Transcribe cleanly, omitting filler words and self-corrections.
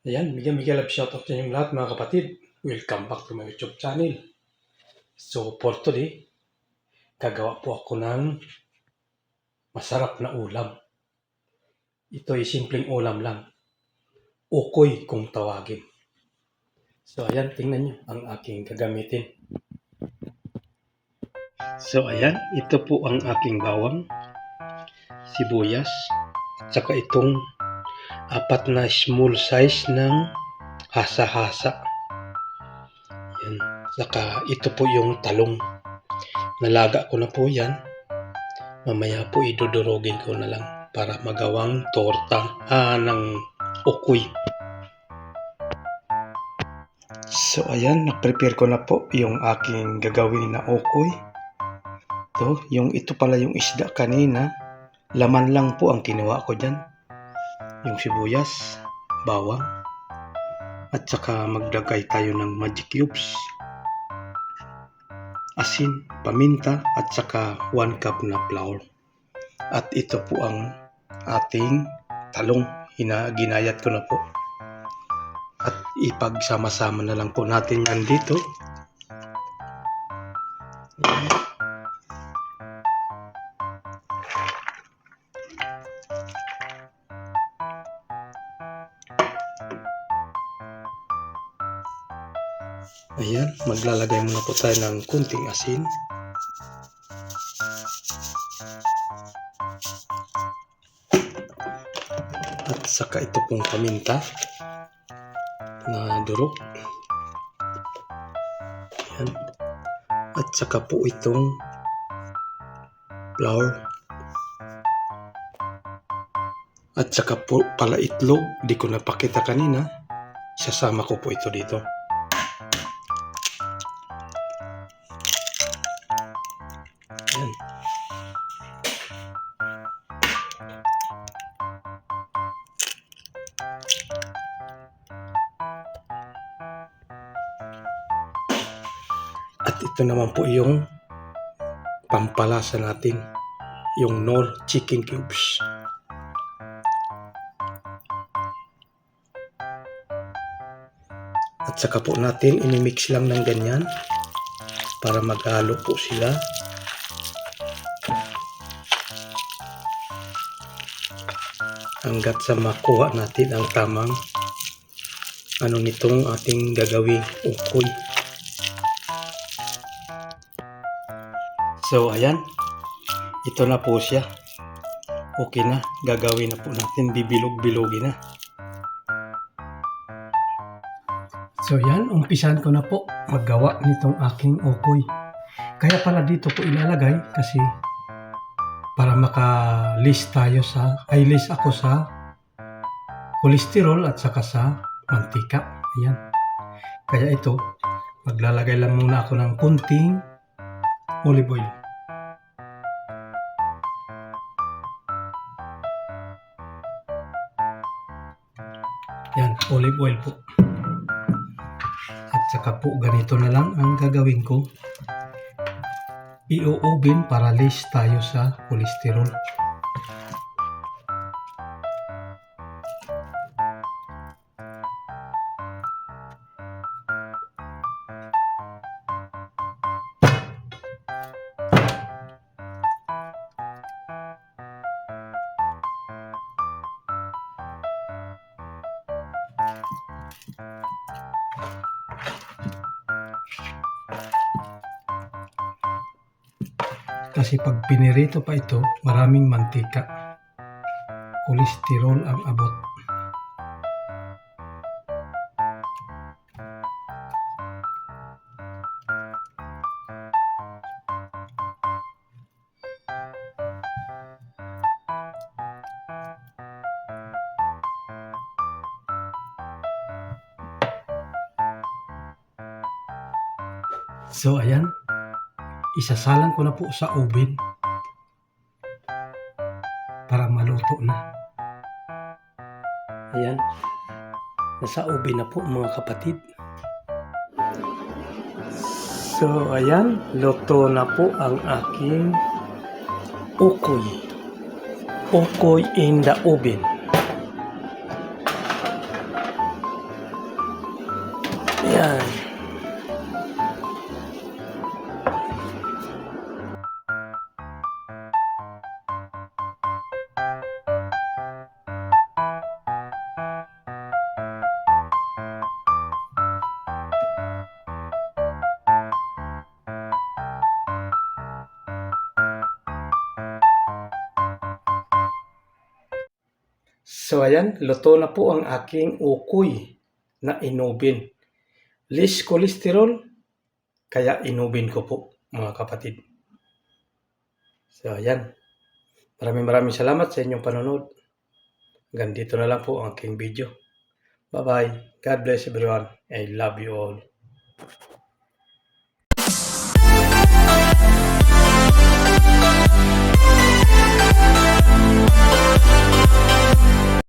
Ayan, bigyan love shoutout sa inyong lahat mga kapatid. Welcome back to my YouTube channel. So for today, gagawa po ako ng masarap na ulam. Ito ay simpleng ulam lang. Ukoy kung tawagin. So ayan, tingnan nyo ang aking gagamitin. So ayan, ito po ang aking bawang, sibuyas, at saka itong 4 na small size ng hasa-hasa. Yan. Saka ito po yung talong. Nalaga ko na po yan. Mamaya po idudurogin ko na lang para magawang torta ng ukoy. So ayan, na-prepare ko na po yung aking gagawin na ukoy. Ito pala yung isda kanina. Laman lang po ang kinuha ko dyan. Yung sibuyas, bawang, at saka maglagay tayo ng magic cubes, asin, paminta, at saka 1 cup na flour. At ito po ang ating talong. Ginayat ko na po. At ipagsama-sama na lang po natin yan dito. Ayan, maglalagay muna po tayo ng kunting asin. At saka ito pong paminta na durog. Ayan. At saka po itong flour. At saka po pala itlog, di ko napakita kanina. Sasama ko po ito dito. Ayan. At ito naman po yung pampalasa natin, yung Knorr chicken cubes. At saka po natin inimix lang ng ganyan para maghalo po sila. Hanggat sa makuha natin ang tamang nitong ating gagawing ukoy. So ayan, ito na po siya. Okay na, gagawin na po natin, bibilog-bilogin na. So yan, umpisan ko na po maggawa nitong aking ukoy. Kaya pala dito ko ilalagay kasi para maka-list ako sa kolesterol at saka sa mantika. Ayan. Kaya ito, maglalagay lang muna ako ng kunting olive oil. Yan, olive oil po. At saka po ganito na lang ang gagawin ko. I-oven para less tayo sa kolesterol. Kasi pag pinirito pa ito, maraming mantika. Kolesterol ang abot. So ayan, isasalang ko na po sa oven para maluto na. Ayan, nasa oven na po mga kapatid. So ayan, luto na po ang aking ukoy. Ukoy in the oven. Yan. So ayan, luto na po ang aking ukoy na inubin. Less cholesterol, kaya inubin ko po mga kapatid. So ayan, maraming salamat sa inyong panonood. Hanggang dito na lang po ang aking video. Bye-bye. God bless everyone. I love you all.